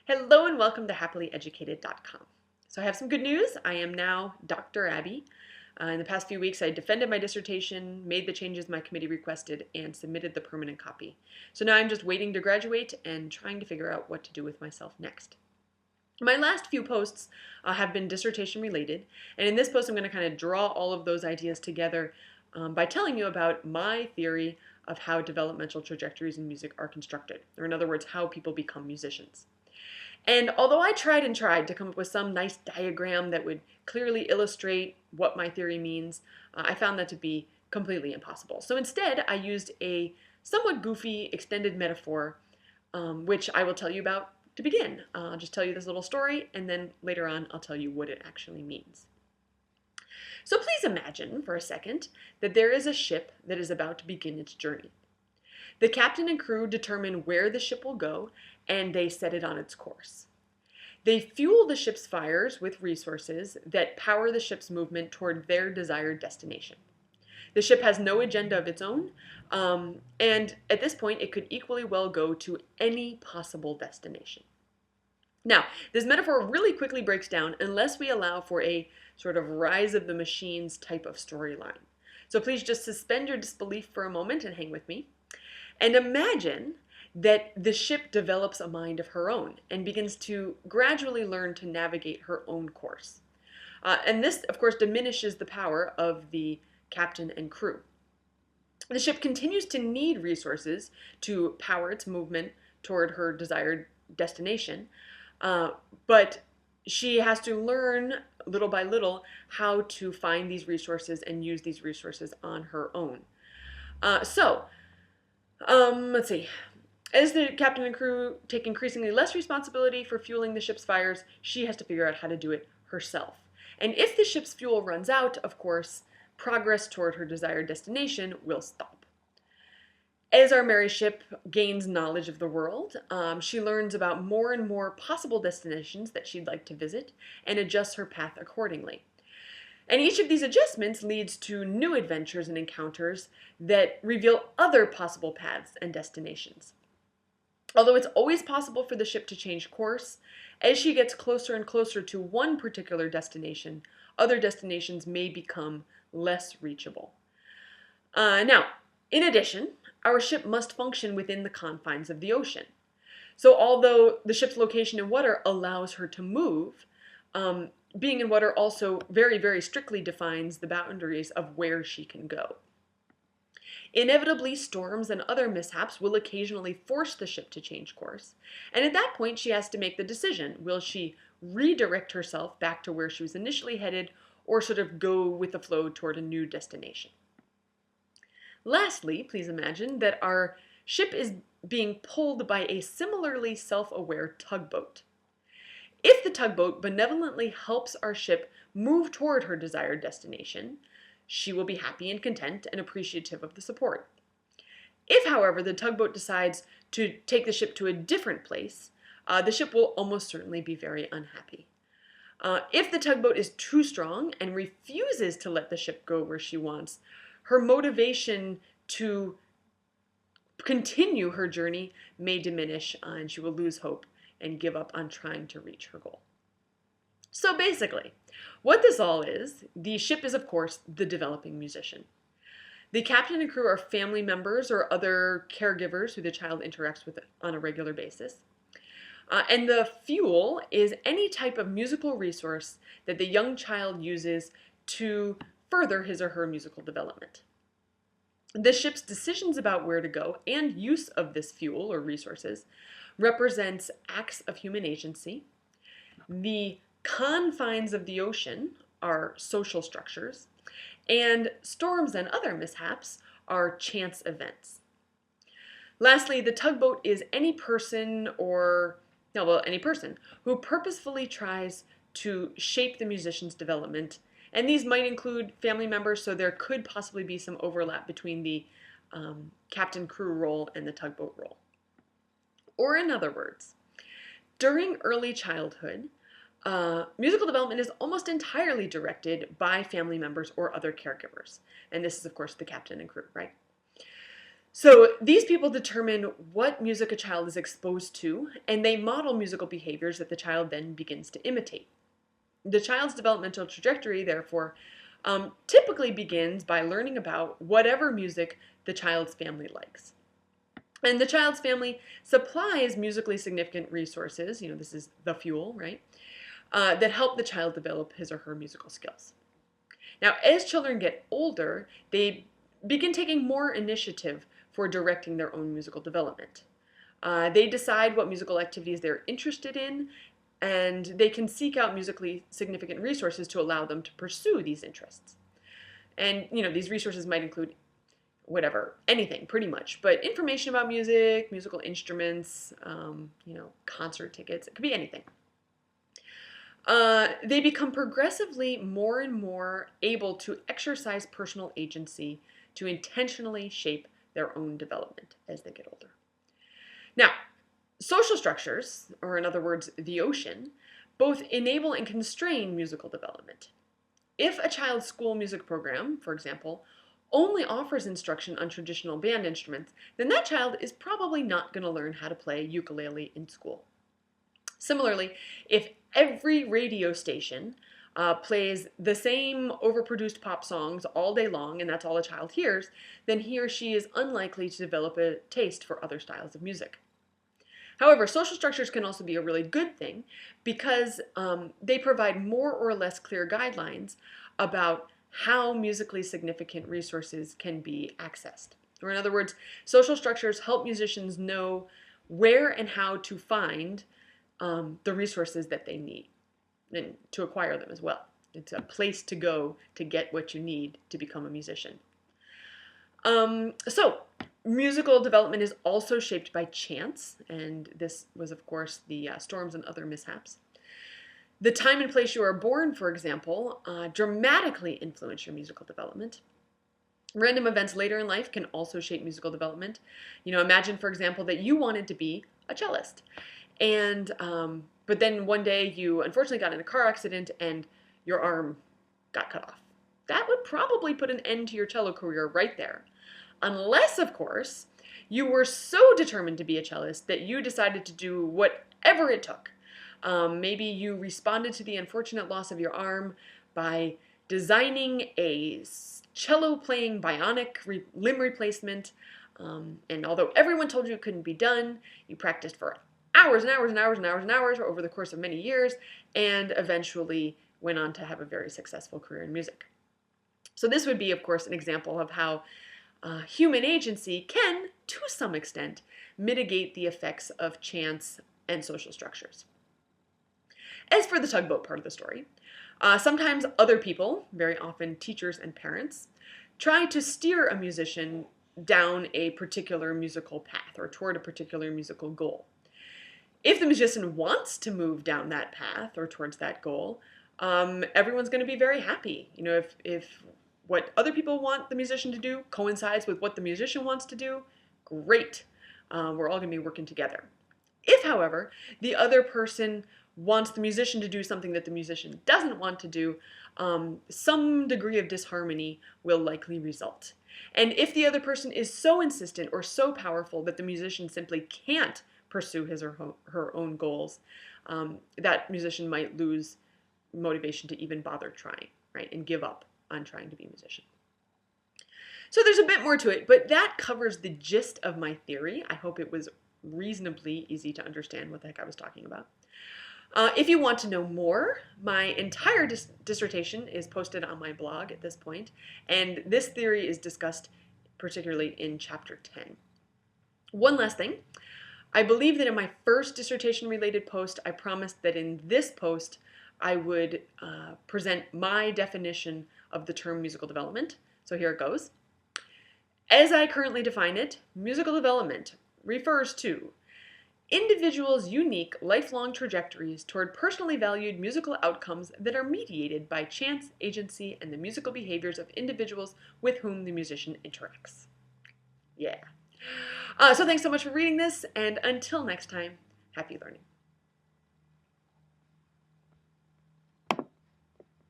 Hello and welcome to happilyeducated.com. So I have some good news. I am now Dr. Abby. In the past few weeks, I defended my dissertation, made the changes my committee requested, and submitted the permanent copy. So now I'm just waiting to graduate and trying to figure out what to do with myself next. My last few posts have been dissertation related, and in this post I'm going to kind of draw all of those ideas together by telling you about my theory of how developmental trajectories in music are constructed, or in other words, how people become musicians. And although I tried and tried to come up with some nice diagram that would clearly illustrate what my theory means, I found that to be completely impossible. So instead, I used a somewhat goofy extended metaphor, which I will tell you about to begin. I'll just tell you this little story, and then later on I'll tell you what it actually means. So please imagine for a second that there is a ship that is about to begin its journey. The captain and crew determine where the ship will go, and they set it on its course. They fuel the ship's fires with resources that power the ship's movement toward their desired destination. The ship has no agenda of its own, and at this point it could equally well go to any possible destination. Now, this metaphor really quickly breaks down unless we allow for a sort of rise of the machines type of storyline. So please just suspend your disbelief for a moment and hang with me. And imagine that the ship develops a mind of her own and begins to gradually learn to navigate her own course. And this, of course, diminishes the power of the captain and crew. The ship continues to need resources to power its movement toward her desired destination, but she has to learn little by little how to find these resources and use these resources on her own. Let's see. As the captain and crew take increasingly less responsibility for fueling the ship's fires, she has to figure out how to do it herself. And if the ship's fuel runs out, of course, progress toward her desired destination will stop. As our merry ship gains knowledge of the world, she learns about more and more possible destinations that she'd like to visit and adjusts her path accordingly. And each of these adjustments leads to new adventures and encounters that reveal other possible paths and destinations. Although it's always possible for the ship to change course, as she gets closer and closer to one particular destination, other destinations may become less reachable. Now, in addition, our ship must function within the confines of the ocean. So although the ship's location in water allows her to move, being in water also very, very strictly defines the boundaries of where she can go. Inevitably, storms and other mishaps will occasionally force the ship to change course, and at that point she has to make the decision. Will she redirect herself back to where she was initially headed, or sort of go with the flow toward a new destination? Lastly, please imagine that our ship is being pulled by a similarly self-aware tugboat. If the tugboat benevolently helps our ship move toward her desired destination, she will be happy and content and appreciative of the support. If, however, the tugboat decides to take the ship to a different place, the ship will almost certainly be very unhappy. If the tugboat is too strong and refuses to let the ship go where she wants, her motivation to continue her journey may diminish, and she will lose hope and give up on trying to reach her goal. So basically, what this all is, the ship is of course the developing musician. The captain and crew are family members or other caregivers who the child interacts with on a regular basis. And the fuel is any type of musical resource that the young child uses to further his or her musical development. The ship's decisions about where to go and use of this fuel or resources represents acts of human agency. The confines of the ocean are social structures, and storms and other mishaps are chance events. Lastly, the tugboat is any person who purposefully tries to shape the musician's development, and these might include family members, so there could possibly be some overlap between the captain-crew role and the tugboat role. Or in other words, during early childhood, musical development is almost entirely directed by family members or other caregivers. And this is, of course, the captain and crew, right? So these people determine what music a child is exposed to, and they model musical behaviors that the child then begins to imitate. The child's developmental trajectory, therefore, typically begins by learning about whatever music the child's family likes. And the child's family supplies musically significant resources, this is the fuel, right, that help the child develop his or her musical skills. Now, as children get older, they begin taking more initiative for directing their own musical development. They decide what musical activities they're interested in, and they can seek out musically significant resources to allow them to pursue these interests. And, these resources might include anything pretty much, but information about music, musical instruments, concert tickets, it could be anything. They become progressively more and more able to exercise personal agency to intentionally shape their own development as they get older. Now, social structures, or in other words, the ocean, both enable and constrain musical development. If a child's school music program, for example, only offers instruction on traditional band instruments, then that child is probably not going to learn how to play ukulele in school. Similarly, if every radio station plays the same overproduced pop songs all day long, and that's all a child hears, then he or she is unlikely to develop a taste for other styles of music. However, social structures can also be a really good thing because they provide more or less clear guidelines about how musically significant resources can be accessed. Or in other words, social structures help musicians know where and how to find the resources that they need and to acquire them as well. It's a place to go to get what you need to become a musician. So musical development is also shaped by chance, and this was, of course, the storms and other mishaps. The time and place you are born, for example, dramatically influence your musical development. Random events later in life can also shape musical development. Imagine, for example, that you wanted to be a cellist, and but then one day you unfortunately got in a car accident and your arm got cut off. That would probably put an end to your cello career right there. Unless, of course, you were so determined to be a cellist that you decided to do whatever it took. Maybe you responded to the unfortunate loss of your arm by designing a cello-playing bionic limb replacement. And although everyone told you it couldn't be done, you practiced for hours and hours and hours and hours and hours over the course of many years, and eventually went on to have a very successful career in music. So this would be, of course, an example of how human agency can, to some extent, mitigate the effects of chance and social structures. As for the tugboat part of the story, sometimes other people, very often teachers and parents, try to steer a musician down a particular musical path or toward a particular musical goal. If the musician wants to move down that path or towards that goal, everyone's going to be very happy. If what other people want the musician to do coincides with what the musician wants to do, great. We're all going to be working together. If, however, the other person wants the musician to do something that the musician doesn't want to do, some degree of disharmony will likely result. And if the other person is so insistent or so powerful that the musician simply can't pursue his or her own goals, that musician might lose motivation to even bother trying, right, and give up on trying to be a musician. So there's a bit more to it, but that covers the gist of my theory. I hope it was reasonably easy to understand what the heck I was talking about. If you want to know more, my entire dissertation is posted on my blog at this point, and this theory is discussed particularly in Chapter 10. One last thing. I believe that in my first dissertation-related post, I promised that in this post, I would present my definition of the term musical development. So here it goes. As I currently define it, musical development refers to individuals' unique lifelong trajectories toward personally valued musical outcomes that are mediated by chance, agency, and the musical behaviors of individuals with whom the musician interacts. Yeah. So thanks so much for reading this, and until next time, happy learning.